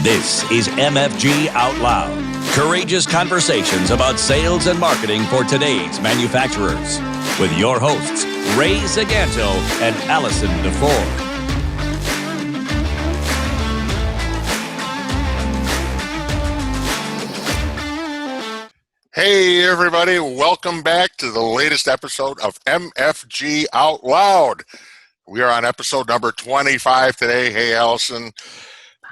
This is MFG Out Loud. Courageous conversations about sales and marketing for today's manufacturers. With your hosts, Ray Zaganto and Allison DeFore. Hey everybody, welcome back to the latest episode of MFG Out Loud. We are on episode number 25 today. Hey Allison,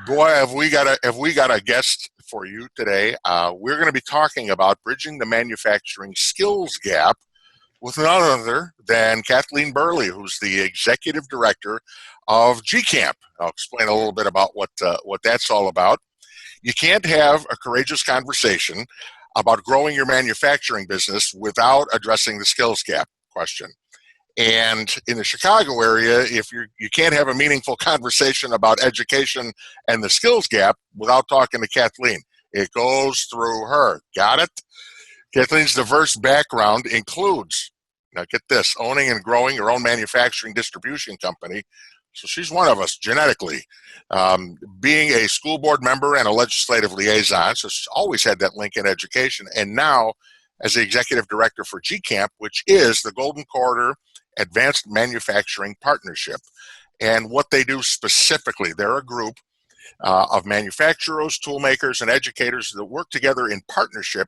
boy, have we got a guest for you today. We're going to be talking about bridging the manufacturing skills gap with none other than Kathleen Burley, who's the executive director of GCamp. I'll explain a little bit about what that's all about. You can't have a courageous conversation about growing your manufacturing business without addressing the skills gap question. And in the Chicago area, if you can't have a meaningful conversation about education and the skills gap without talking to Kathleen. It goes through her. Got it? Kathleen's diverse background includes, now get this, owning and growing her own manufacturing distribution company. So she's one of us genetically. Being a school board member and a legislative liaison, so she's always had that link in education. And now as the executive director for GCamp, which is the Golden Corridor Advanced Manufacturing Partnership. And what they do specifically, they're a group of manufacturers, tool makers, and educators that work together in partnership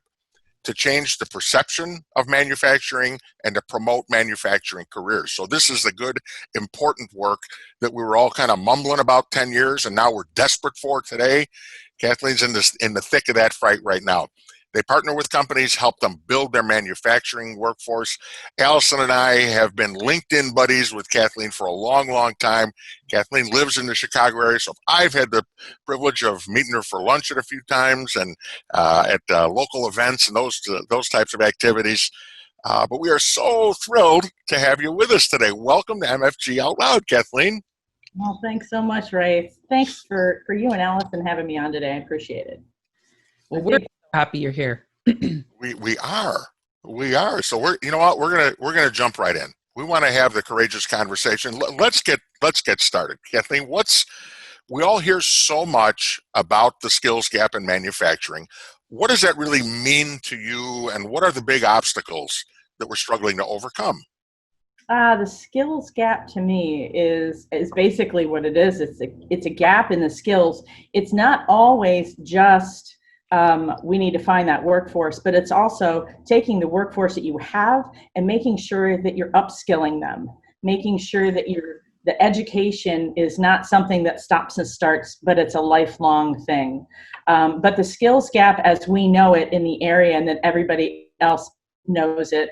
to change the perception of manufacturing and to promote manufacturing careers. So this is the good, important work that we were all kind of mumbling about 10 years, and now we're desperate for today. Kathleen's in the thick of that fight right now. They partner with companies, help them build their manufacturing workforce. Allison and I have been LinkedIn buddies with Kathleen for a long, long time. Kathleen lives in the Chicago area, so I've had the privilege of meeting her for lunch at a few times and at local events and those types of activities. But we are so thrilled to have you with us today. Welcome to MFG Out Loud, Kathleen. Well, thanks so much, Ray. Thanks for you and Allison having me on today. I appreciate it. Well, we're happy you're here. We are. So we're gonna jump right in. We want to have the courageous conversation. Let's get started. Kathleen, we all hear so much about the skills gap in manufacturing. What does that really mean to you, and what are the big obstacles that we're struggling to overcome? The skills gap to me is basically what it is. It's a gap in the skills. It's not always just we need to find that workforce, but it's also taking the workforce that you have and making sure that you're upskilling them, making sure that the education is not something that stops and starts, but it's a lifelong thing. But the skills gap as we know it in the area and that everybody else knows it,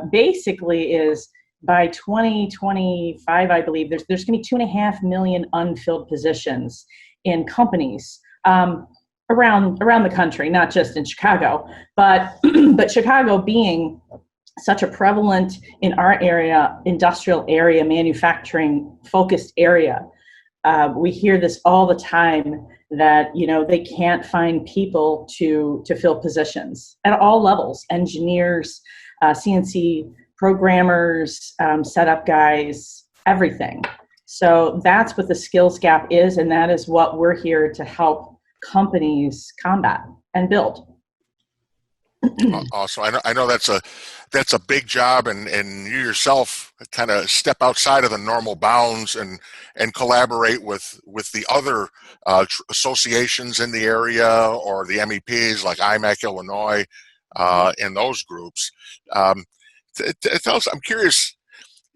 basically is by 2025, I believe, there's going to be 2.5 million unfilled positions in companies around the country, not just in Chicago, but Chicago being such a prevalent in our area, industrial area, manufacturing focused area. We hear this all the time that, they can't find people to fill positions at all levels, engineers, CNC programmers, setup guys, everything. So that's what the skills gap is, and that is what we're here to help companies combat and build. Also, I know that's a big job, and you yourself kind of step outside of the normal bounds and collaborate with the other associations in the area or the MEPs like IMAC Illinois in those groups. Tell us, I'm curious.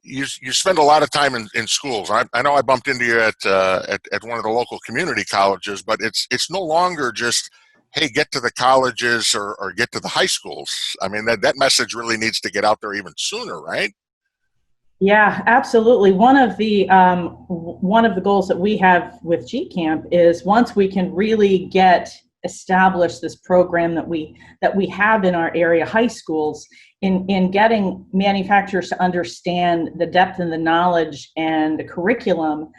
You spend a lot of time in schools. I know I bumped into you at one of the local community colleges, but it's no longer just, hey, get to the colleges or get to the high schools. I mean, that message really needs to get out there even sooner, right? Yeah, absolutely. One of the goals that we have with GCamp is once we can really establish this program that we have in our area high schools in getting manufacturers to understand the depth and the knowledge and the curriculum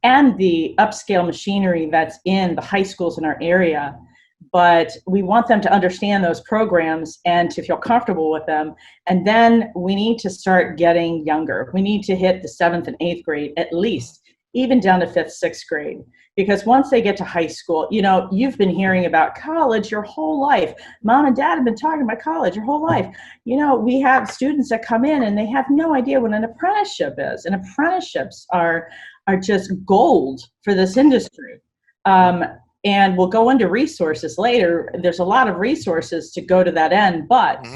and the upscale machinery that's in the high schools in our area. But we want them to understand those programs and to feel comfortable with them. And then we need to start getting younger. We need to hit the 7th and 8th grade at least, even down to 5th, 6th grade. because once they get to high school, you've been hearing about college your whole life. Mom and dad have been talking about college your whole life. We have students that come in and they have no idea what an apprenticeship is, and apprenticeships are just gold for this industry. And we'll go into resources later. There's a lot of resources to go to that end, but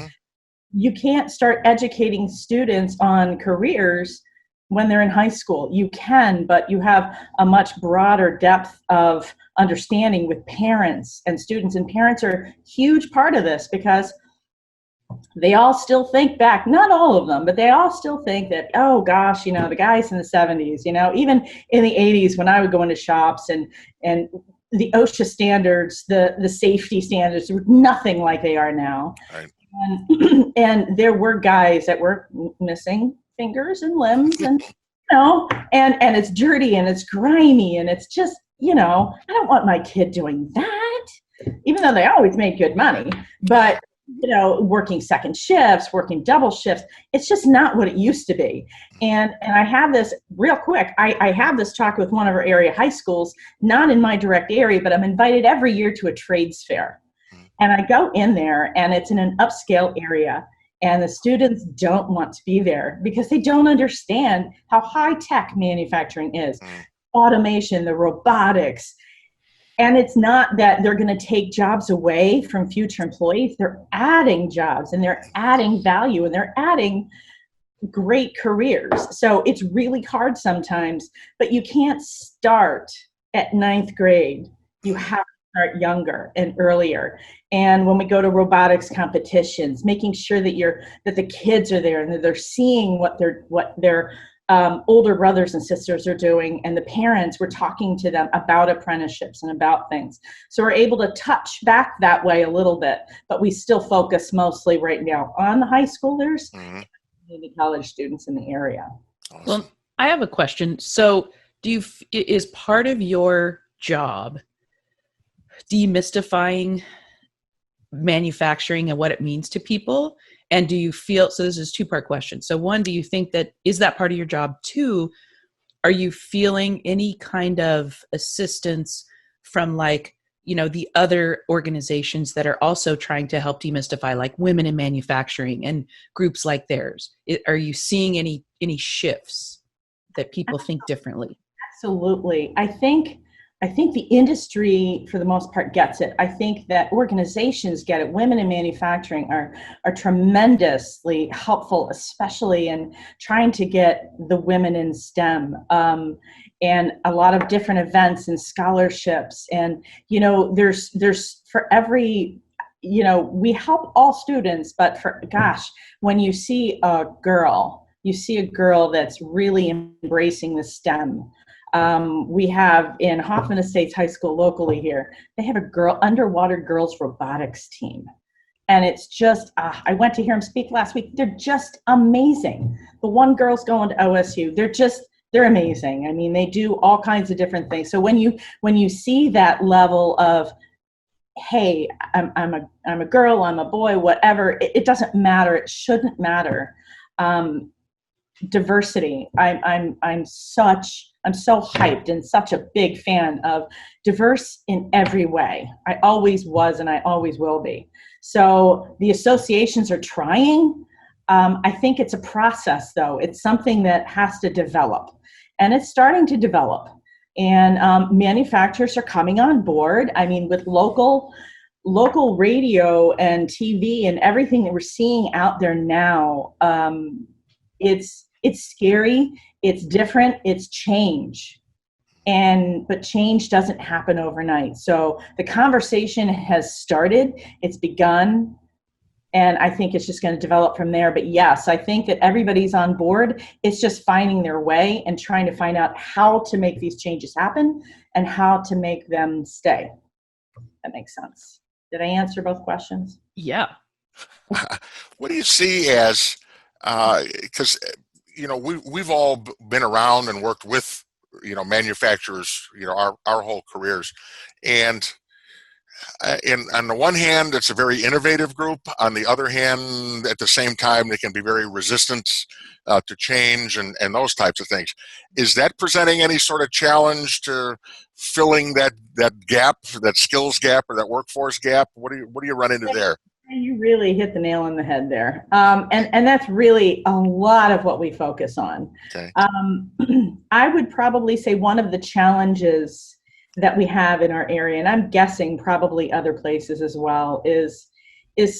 you can't start educating students on careers when they're in high school. You can, but you have a much broader depth of understanding with parents and students, and parents are a huge part of this because they all still think back, not all of them, but they all still think that, oh gosh, the guys in the 70s, even in the 80s when I would go into shops and the OSHA standards, the safety standards were nothing like they are now. Right. And there were guys that were missing fingers and limbs, and and it's dirty and it's grimy and it's just, I don't want my kid doing that, even though they always made good money. But working second shifts, working double shifts, it's just not what it used to be. And I have this real quick. I have this talk with one of our area high schools, not in my direct area, but I'm invited every year to a trades fair. And I go in there, and it's in an upscale area, and the students don't want to be there because they don't understand how high-tech manufacturing is. Automation, the robotics. And it's not that they're going to take jobs away from future employees. They're adding jobs, and they're adding value, and they're adding great careers. So it's really hard sometimes, but you can't start at ninth grade. You have to start younger and earlier. And when we go to robotics competitions, making sure that the kids are there and that they're seeing what their older brothers and sisters are doing, and the parents, we're talking to them about apprenticeships and about things. So we're able to touch back that way a little bit, but we still focus mostly right now on the high schoolers and the college students in the area. Awesome. Well, I have a question. So is part of your job demystifying manufacturing and what it means to people? And do you feel, so this is a two-part question. So one, do you think is that part of your job? Two, are you feeling any kind of assistance from the other organizations that are also trying to help demystify, like Women in Manufacturing and groups like theirs? Are you seeing any shifts that people think differently? Absolutely. I think the industry, for the most part, gets it. I think that organizations get it. Women in manufacturing are tremendously helpful, especially in trying to get the women in STEM, and a lot of different events and scholarships. And, there's for every, we help all students, but when you see a girl that's really embracing the STEM. We have in Hoffman Estates High School locally here, they have a underwater girls robotics team. And it's just, I went to hear them speak last week. They're just amazing. The one girl's going to OSU. They're amazing. I mean, they do all kinds of different things. So when you see that level of, hey, I'm a girl, I'm a boy, whatever, it doesn't matter. It shouldn't matter. Diversity. I'm so hyped and such a big fan of diverse in every way. I always was, and I always will be. So the associations are trying. I think it's a process, though. It's something that has to develop, and it's starting to develop. And manufacturers are coming on board. I mean, with local radio and TV and everything that we're seeing out there now, it's scary, it's different, it's change. But change doesn't happen overnight. So the conversation has started, it's begun, and I think it's just going to develop from there. But yes, I think that everybody's on board. It's just finding their way and trying to find out how to make these changes happen and how to make them stay. That makes sense. Did I answer both questions? Yeah. What do you see as, because we've all been around and worked with manufacturers our whole careers, and On the one hand, it's a very innovative group. On the other hand, at the same time, they can be very resistant to change and those types of things. Is that presenting any sort of challenge to filling that gap, that skills gap or that workforce gap? What do you run into there? You really hit the nail on the head there. And that's really a lot of what we focus on. Okay. I would probably say one of the challenges that we have in our area, and I'm guessing probably other places as well, is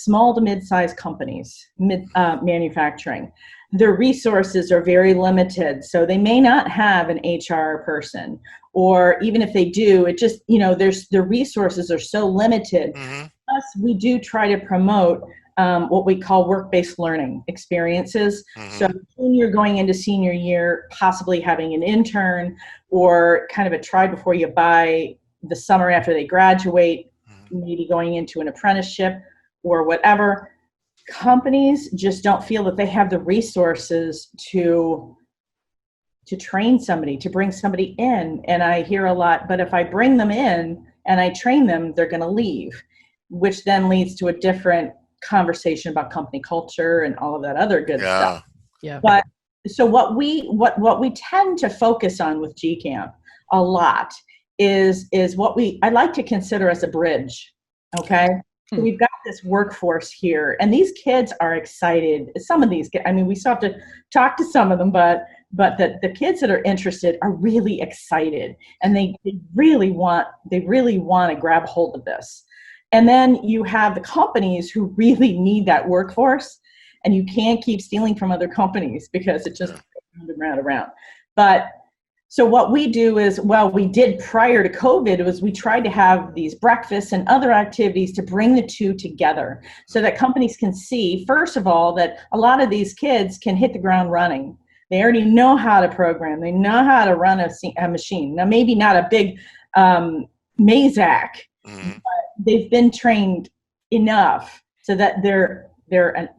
small to mid-sized companies, manufacturing. Their resources are very limited, so they may not have an HR person, or even if they do, it just, their resources are so limited. Mm-hmm. Plus, we do try to promote what we call work-based learning experiences. Mm-hmm. So when you're going into senior year, possibly having an intern or kind of a try before you buy the summer after they graduate, maybe going into an apprenticeship or whatever. Companies just don't feel that they have the resources to train somebody, to bring somebody in. And I hear a lot, but if I bring them in and I train them, they're going to leave, which then leads to a different conversation about company culture and all of that other good stuff. Yeah. But so what we tend to focus on with GCamp a lot is what I like to consider as a bridge. Okay. So we've got this workforce here, and these kids are excited. Some of these, we still have to talk to some of them, but the kids that are interested are really excited, and they really want to grab hold of this. And then you have the companies who really need that workforce, and you can't keep stealing from other companies because it just round. But so what we do is, we did prior to COVID, was we tried to have these breakfasts and other activities to bring the two together so that companies can see, first of all, that a lot of these kids can hit the ground running. They already know how to program. They know how to run a machine. Now, maybe not a big Mazak, but they've been trained enough so that they're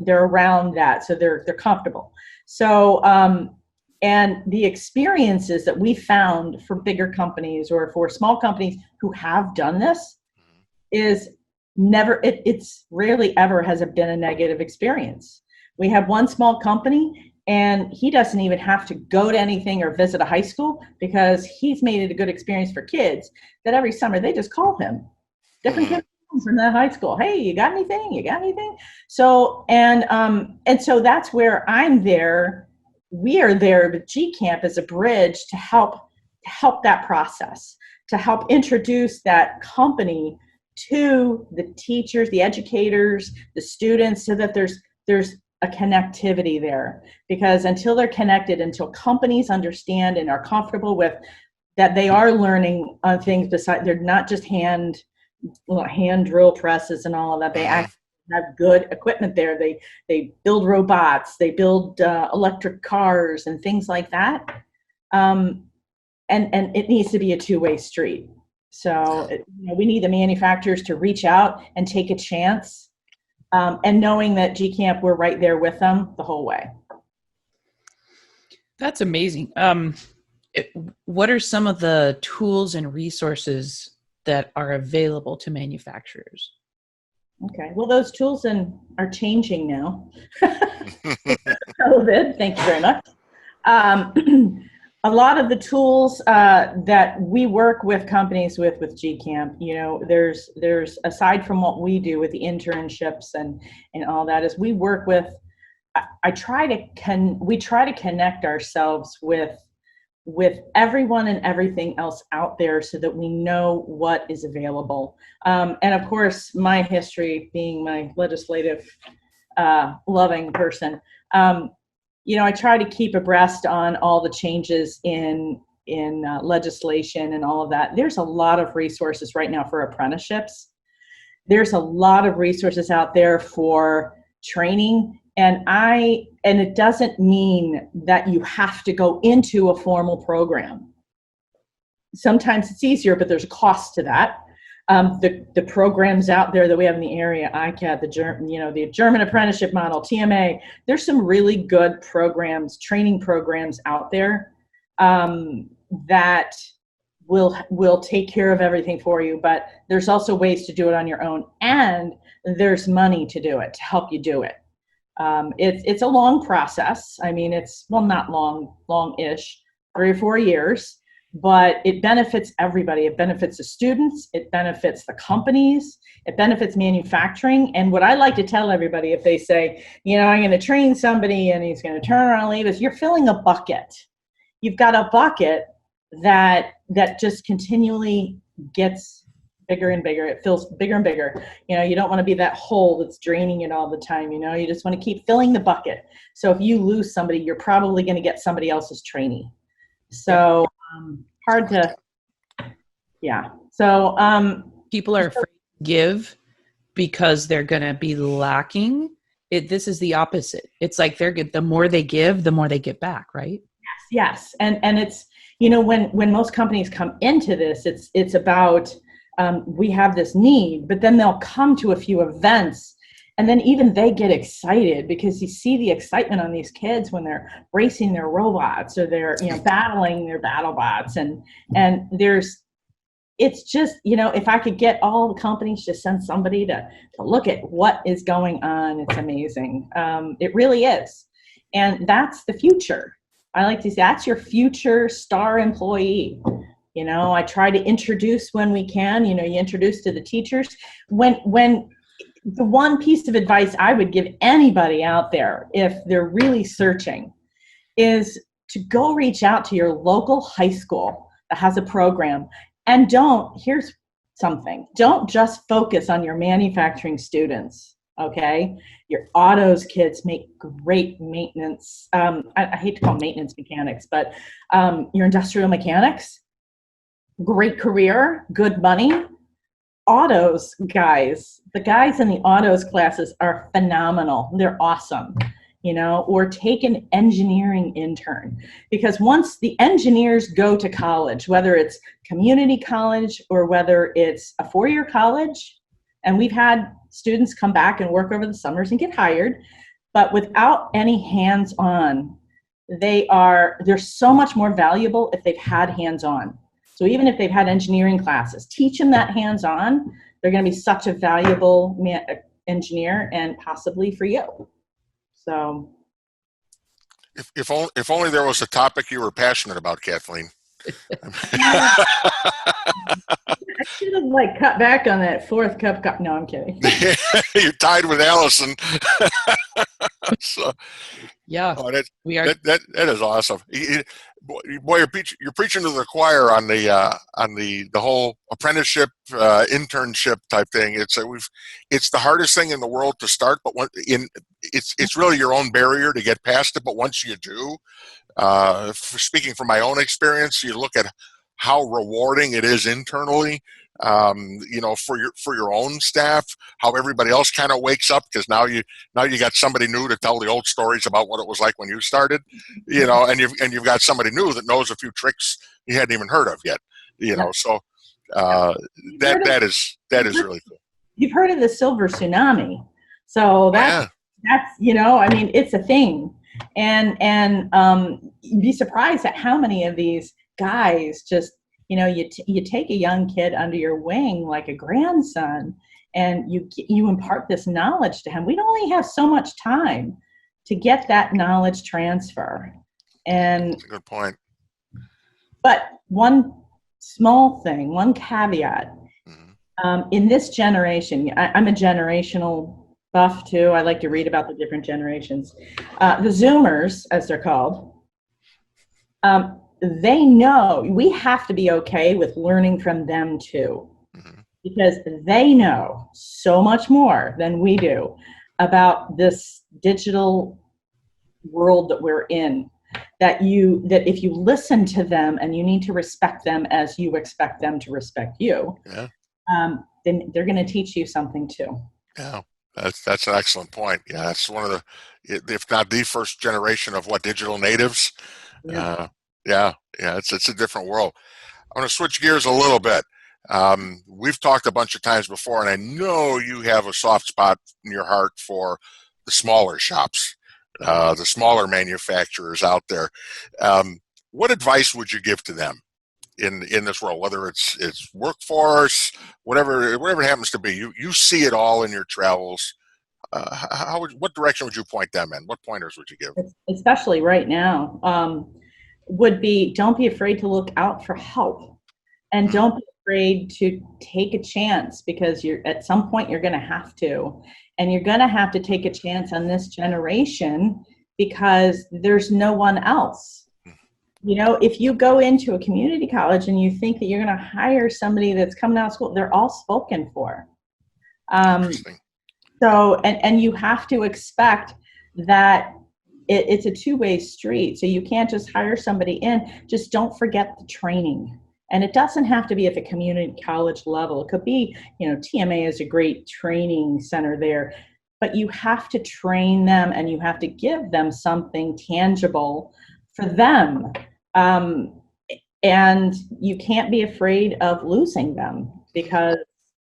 around that, so they're comfortable. So and the experiences that we found for bigger companies or for small companies who have done this is it's rarely ever has it been a negative experience. We have one small company, and he doesn't even have to go to anything or visit a high school because he's made it a good experience for kids that every summer they just call him. Different kids from that high school. Hey, you got anything? You got anything? So, and so that's where I'm there. We are there with GCamp as a bridge to help that process, to help introduce that company to the teachers, the educators, the students, so that there's a connectivity there. Because until they're connected, until companies understand and are comfortable with that they are learning on things besides, they're not just hand drill presses and all of that. They actually have good equipment there. They build robots, they build electric cars and things like that. And it needs to be a two-way street. So we need the manufacturers to reach out and take a chance, and knowing that GCamp, we're right there with them the whole way. That's amazing. What are some of the tools and resources that are available to manufacturers? Okay, well, those tools are changing now. COVID, thank you very much. A lot of the tools that we work with companies with GCamp, there's aside from what we do with the internships and all that, is we work with. we try to connect ourselves with everyone and everything else out there so that we know what is available. And of course, my history being my legislative loving person, I try to keep abreast on all the changes in legislation and all of that. There's a lot of resources right now for apprenticeships. There's a lot of resources out there for training. And it doesn't mean that you have to go into a formal program. Sometimes it's easier, but there's a cost to that. The programs out there that we have in the area, ICAT, the German apprenticeship model, TMA, there's some really good programs, training programs out there that will take care of everything for you, but there's also ways to do it on your own, and there's money to do it, to help you do it. It's a long process. I mean, it's, well, not long-ish, 3 or 4 years, but it benefits everybody. It benefits the students, it benefits the companies, it benefits manufacturing. And what I like to tell everybody, if they say, you know, I'm going to train somebody and he's going to turn around and leave, is you're filling a bucket. You've got a bucket that just continually gets bigger and bigger. It fills bigger and bigger. You know, you don't want to be that hole that's draining it all the time. You know, you just want to keep filling the bucket. So if you lose somebody, you're probably going to get somebody else's trainee. So hard to, yeah. So people are afraid to give because they're going to be lacking. This is the opposite. It's like they're good. The more they give, the more they get back, right? Yes. And it's, you know, when most companies come into this, it's about, we have this need, but then they'll come to a few events, and then even they get excited because you see the excitement on these kids when they're racing their robots or they're, you know, battling their battle bots. And it's just, you know, if I could get all the companies to send somebody to look at what is going on, it's amazing. It really is. And that's the future. I like to say that's your future star employee. You know, I try to introduce when we can, you know, you introduce to the teachers. When the one piece of advice I would give anybody out there, if they're really searching, is to go reach out to your local high school that has a program. And here's something, don't just focus on your manufacturing students, okay? Your autos kids make great maintenance. I hate to call them maintenance mechanics, but your industrial mechanics, great career, good money. Autos guys, the guys in the autos classes are phenomenal. They're awesome, you know, or take an engineering intern, because once the engineers go to college, whether it's community college or whether it's a 4-year college, and we've had students come back and work over the summers and get hired, but without any hands-on, they're so much more valuable if they've had hands-on. So even if they've had engineering classes, teach them that hands-on, they're going to be such a valuable engineer, and possibly for you. So, if only there was a topic you were passionate about, Kathleen. I should have cut back on that 4th cup. No, I'm kidding. You're tied with Allison. So, yeah, we are. That is awesome. Boy, you're preaching to the choir on the whole apprenticeship, internship type thing. It's the hardest thing in the world to start, but it's really your own barrier to get past it. But once you do, speaking from my own experience, you look at how rewarding it is internally, you know, for your own staff, how everybody else kind of wakes up, because now you got somebody new to tell the old stories about what it was like when you started, you know, and you've got somebody new that knows a few tricks you hadn't even heard of yet, you know. So that is really cool. You've heard of the silver tsunami, so that's you know, I mean, it's a thing, and you'd be surprised at how many of these guys just, you know, you take a young kid under your wing like a grandson, and you impart this knowledge to him. We only have so much time to get that knowledge transfer. And that's a good point. But one small thing, one caveat, in this generation, I'm a generational buff too. I like to read about the different generations. The Zoomers, as they're called, they know we have to be okay with learning from them too, because they know so much more than we do about this digital world that we're in, that if you listen to them, and you need to respect them as you expect them to respect you, then they're going to teach you something too. Yeah, that's an excellent point. Yeah, that's one of the, if not the first generation of digital natives. It's a different world. I'm going to switch gears a little bit. We've talked a bunch of times before, and I know you have a soft spot in your heart for the smaller shops, the smaller manufacturers out there. What advice would you give to them? in this world, whether it's workforce, whatever it happens to be. You see it all in your travels. What direction would you point them in? What pointers would you give? Especially right now, would be, don't be afraid to look out for help, and don't be afraid to take a chance, because at some point you're going to have to, and you're going to have to take a chance on this generation because there's no one else. You know, if you go into a community college and you think that you're going to hire somebody that's coming out of school, they're all spoken for. So, and you have to expect that it's a two-way street. So you can't just hire somebody in. Just don't forget the training. And it doesn't have to be at the community college level. It could be, you know, TMA is a great training center there, but you have to train them and you have to give them something tangible for them. And you can't be afraid of losing them, because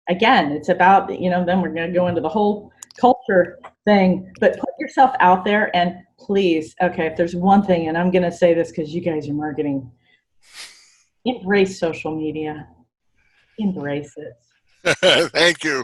again, it's about, you know, then we're going to go into the whole culture thing, but put yourself out there. And please, okay, if there's one thing, and I'm going to say this because you guys are marketing, embrace social media. Embrace it. Thank you.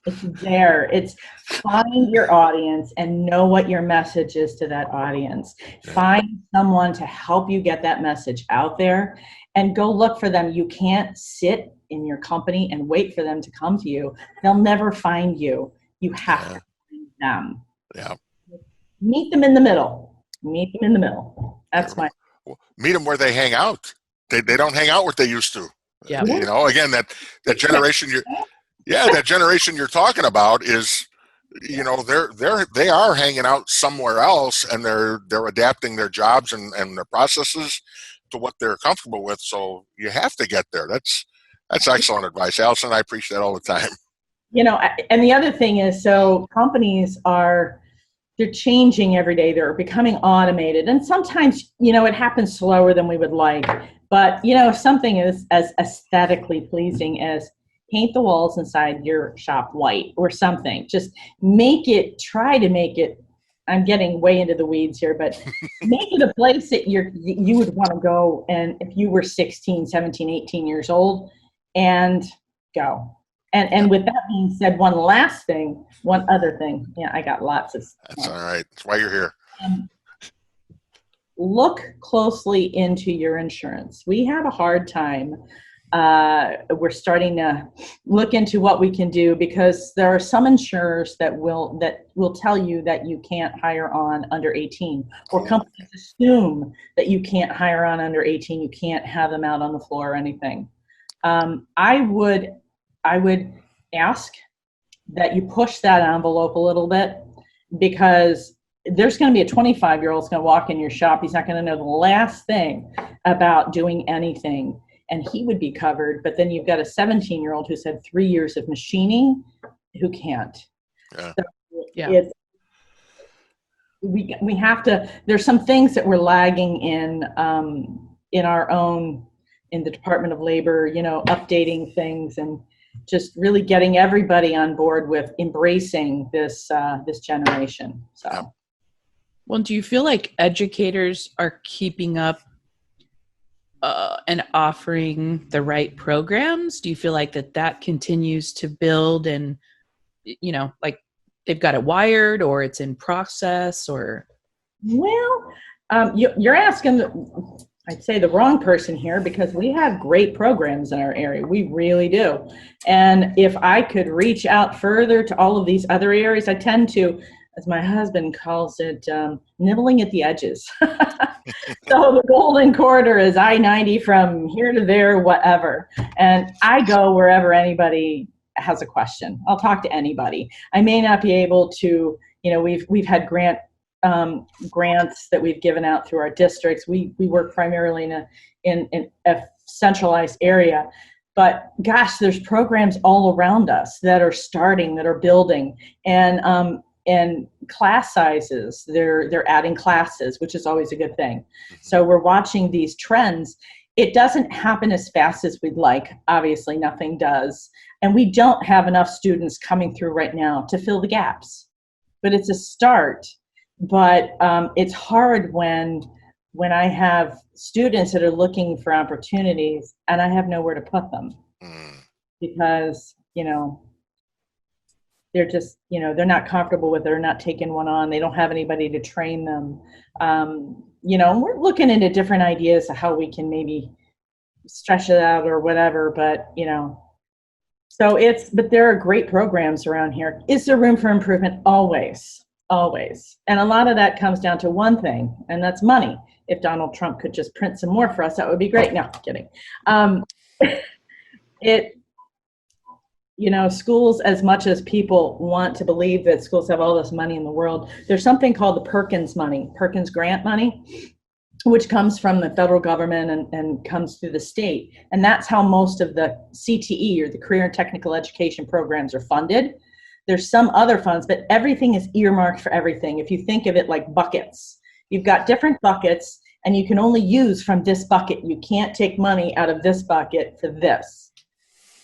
It's there. It's find your audience and know what your message is to that audience. Find someone to help you get that message out there, and go look for them. You can't sit in your company and wait for them to come to you. They'll never find you. You have to find them. Yeah. Meet them in the middle. Meet them in the middle. That's my. Meet them where they hang out. They don't hang out what they used to. Yeah. You know, again, that generation that generation you're talking about is, you know, they are hanging out somewhere else, and they're adapting their jobs and their processes to what they're comfortable with. So you have to get there. That's excellent advice, Allison. I appreciate that all the time. You know, and the other thing is, so companies they're changing every day. They're becoming automated, and sometimes, you know, it happens slower than we would like. But, you know, if something is as aesthetically pleasing as paint the walls inside your shop white or something, just try to make it, I'm getting way into the weeds here, but make it a place that you would want to go. And if you were 16, 17, 18 years old, and go. And with that being said, one other thing. Yeah, I got lots of stuff. That's all right. That's why you're here. Look closely into your insurance. We have a hard time. We're starting to look into what we can do, because there are some insurers that will tell you that you can't hire on under 18, or companies assume that you can't hire on under 18. You can't have them out on the floor or anything. I would ask that you push that envelope a little bit, because there's going to be a 25-year-old who's going to walk in your shop. He's not going to know the last thing about doing anything, and he would be covered. But then you've got a 17-year-old who's had 3 years of machining who can't. Yeah. So we have to. There's some things that we're lagging in our own, in the Department of Labor. You know, updating things and just really getting everybody on board with embracing this generation. So. Well, do you feel like educators are keeping up and offering the right programs? Do you feel like that continues to build, and, you know, like they've got it wired, or it's in process, or? Well, you're asking, I'd say, the wrong person here, because we have great programs in our area. We really do. And if I could reach out further to all of these other areas, I tend to, as my husband calls it, nibbling at the edges. So the golden corridor is I-90 from here to there, whatever. And I go wherever anybody has a question. I'll talk to anybody. I may not be able to, you know, we've had grants that we've given out through our districts. We work primarily in a centralized area. But gosh, there's programs all around us that are starting, that are building, and class sizes. They're adding classes, which is always a good thing. So we're watching these trends. It doesn't happen as fast as we'd like. Obviously, nothing does. And we don't have enough students coming through right now to fill the gaps. But it's a start. But it's hard when when I have students that are looking for opportunities and I have nowhere to put them because, they're just, they're not comfortable with it, they're not taking one on, they don't have anybody to train them. We're looking into different ideas of how we can maybe stretch it out or whatever, but, but there are great programs around here. Is there room for improvement? Always. Always. And a lot of that comes down to one thing, and that's money. If Donald Trump could just print some more for us, that would be great. No, kidding. Schools, as much as people want to believe that schools have all this money in the world, there's something called the Perkins grant money, which comes from the federal government and comes through the state. And that's how most of the CTE, or the career and technical education programs, are funded. There's some other funds, but everything is earmarked for everything. If you think of it like buckets, you've got different buckets and you can only use from this bucket. You can't take money out of this bucket for this.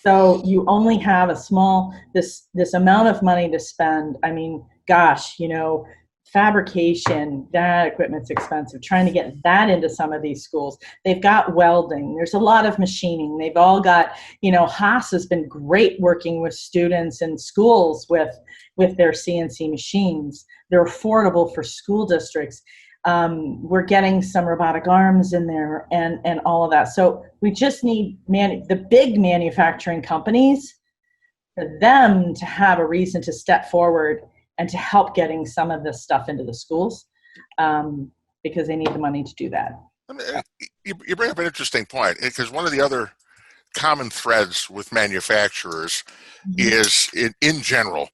So you only have a small, this amount of money to spend. I mean, gosh, fabrication, that equipment's expensive. Trying to get that into some of these schools. They've got welding. There's a lot of machining. They've all got, Haas has been great working with students in schools with their CNC machines. They're affordable for school districts. We're getting some robotic arms in there and all of that. So we just need the big manufacturing companies, for them to have a reason to step forward and to help getting some of this stuff into the schools, because they need the money to do that. You bring up an interesting point, because one of the other common threads with manufacturers is, in general,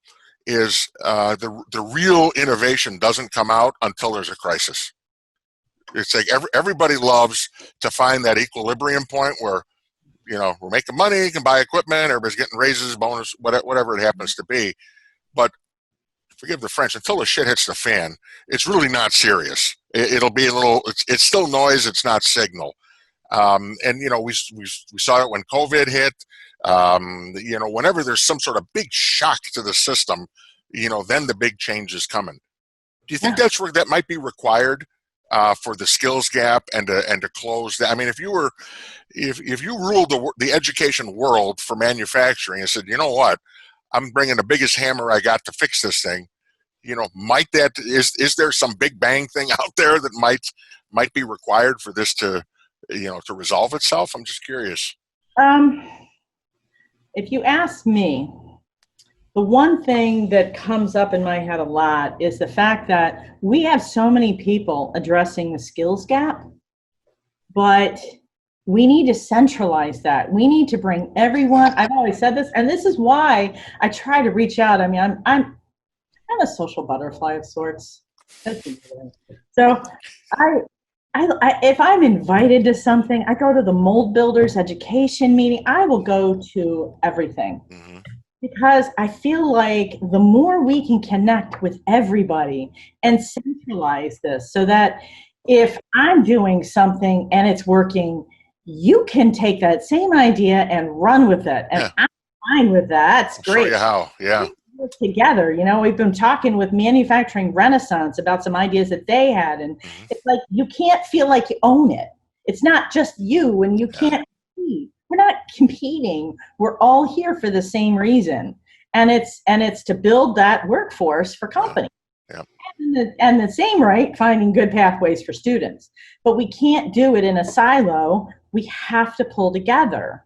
is the real innovation doesn't come out until there's a crisis. It's like everybody loves to find that equilibrium point where, we're making money, you can buy equipment, everybody's getting raises, bonus, whatever it happens to be. But forgive the French, until the shit hits the fan, it's really not serious. It'll be a little, it's still noise, it's not signal. And, we saw it when COVID hit. Whenever there's some sort of big shock to the system, then the big change is coming. Do you think that's where that might be required for the skills gap and to close that? I mean, if you ruled the education world for manufacturing and said, you know what, I'm bringing the biggest hammer I got to fix this thing, is there some big bang thing out there that might be required for this to resolve itself? I'm just curious. If you ask me, the one thing that comes up in my head a lot is the fact that we have so many people addressing the skills gap, but we need to centralize that. We need to bring everyone. I've always said this, and this is why I try to reach out. I mean, I'm a social butterfly of sorts. So if I'm invited to something, I go to the Mold Builders education meeting. I will go to everything, because I feel like the more we can connect with everybody and centralize this, so that if I'm doing something and it's working, you can take that same idea and run with it. And I'm fine with that. It's great. Show you how. Yeah. Together, we've been talking with Manufacturing Renaissance about some ideas that they had, and it's like you can't feel like you own it. It's not just you, and you can't compete. We're not competing. We're all here for the same reason, and it's to build that workforce for companies. And the same right, finding good pathways for students. But we can't do it in a silo. We have to pull together.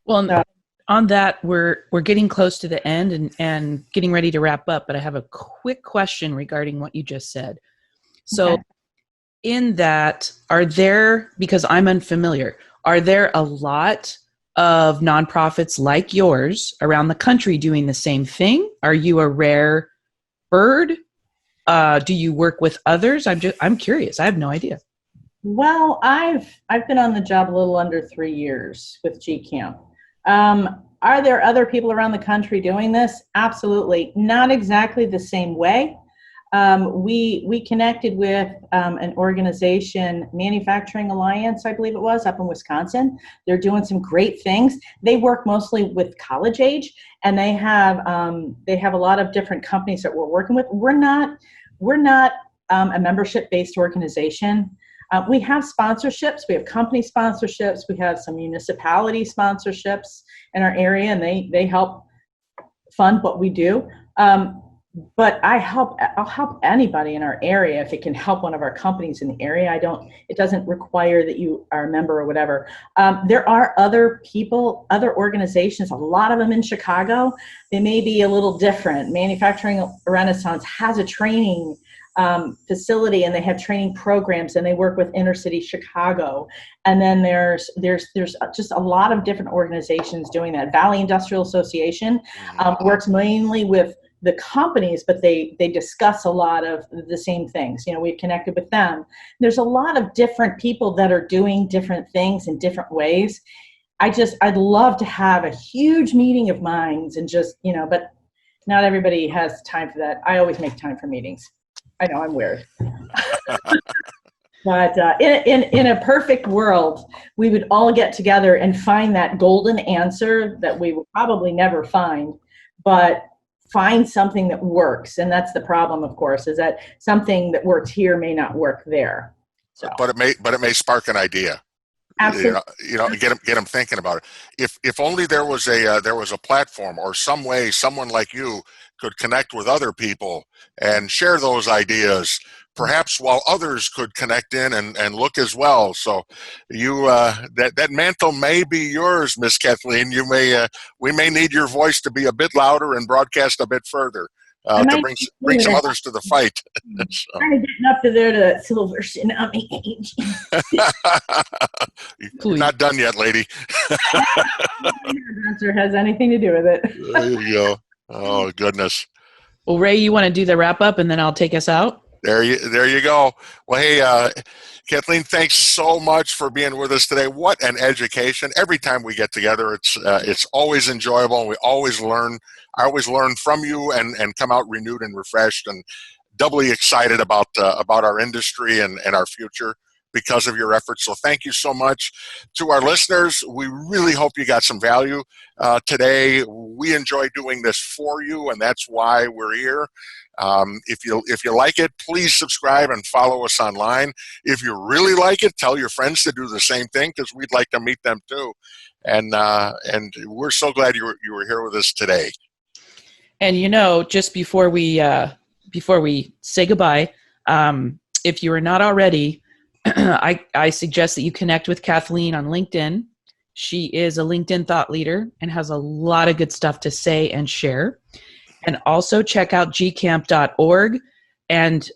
Well, on that, we're getting close to the end and getting ready to wrap up, but I have a quick question regarding what you just said. So in that, because I'm unfamiliar, are there a lot of nonprofits like yours around the country doing the same thing? Are you a rare bird? Do you work with others? I'm curious. I have no idea. Well, I've been on the job a little under 3 years with GCamp. Are there other people around the country doing this? Absolutely. Not exactly the same way. We connected with an organization, Manufacturing Alliance, I believe it was, up in Wisconsin. They're doing some great things. They work mostly with college age, and they have a lot of different companies that we're working with. We're not a membership-based organization. We have sponsorships. We have company sponsorships. We have some municipality sponsorships in our area, and they help fund what we do. But I'll help anybody in our area if it can help one of our companies in the area. It doesn't require that you are a member or whatever. There are other people, other organizations, a lot of them in Chicago. They may be a little different. Manufacturing Renaissance has a training facility, and they have training programs, and they work with inner city Chicago. And then there's just a lot of different organizations doing that. Valley Industrial Association works mainly with the companies, but they discuss a lot of the same things. We've connected with them. There's a lot of different people that are doing different things in different ways. I'd love to have a huge meeting of minds and just, but not everybody has time for that. I always make time for meetings. I know I'm weird. But in a perfect world, we would all get together and find that golden answer that we will probably never find, but find something that works. And that's the problem, of course, is that something that works here may not work there. So. But it may spark an idea. Absolutely. Get them thinking about it. If only there was a platform or some way someone like you could connect with other people and share those ideas, perhaps while others could connect in and look as well. So that mantle may be yours, Miss Kathleen. We may need your voice to be a bit louder and broadcast a bit further. To bring some others to the fight. So. I'm getting up to there to that silver tsunami age. You're not done yet, lady. Answer has anything to do with it. There you go. Oh, goodness. Well, Ray, you want to do the wrap up, and then I'll take us out? There you go. Well, hey, Kathleen, thanks so much for being with us today. What an education! Every time we get together, it's always enjoyable, and we always learn. I always learn from you and come out renewed and refreshed, and doubly excited about our industry and our future because of your efforts. So thank you so much. To our listeners, we really hope you got some value today. We enjoy doing this for you, and that's why we're here. If you like it, please subscribe and follow us online. If you really like it, tell your friends to do the same thing, because we'd like to meet them too. And we're so glad you were here with us today. And just before we say goodbye, if you are not already, I suggest that you connect with Kathleen on LinkedIn. She is a LinkedIn thought leader and has a lot of good stuff to say and share. And also check out gcamp.org and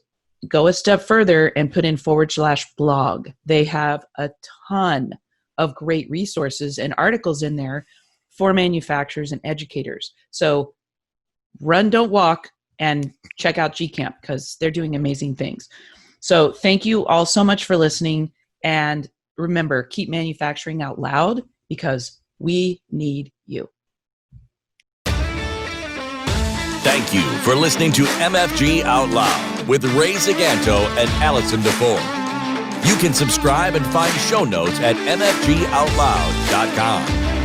go a step further and put in /blog. They have a ton of great resources and articles in there for manufacturers and educators. So run, don't walk, and check out GCamp because they're doing amazing things. So thank you all so much for listening. And remember, keep manufacturing out loud because we need you. Thank you for listening to MFG Out Loud with Ray Zaganto and Allison DeFore. You can subscribe and find show notes at mfgoutloud.com.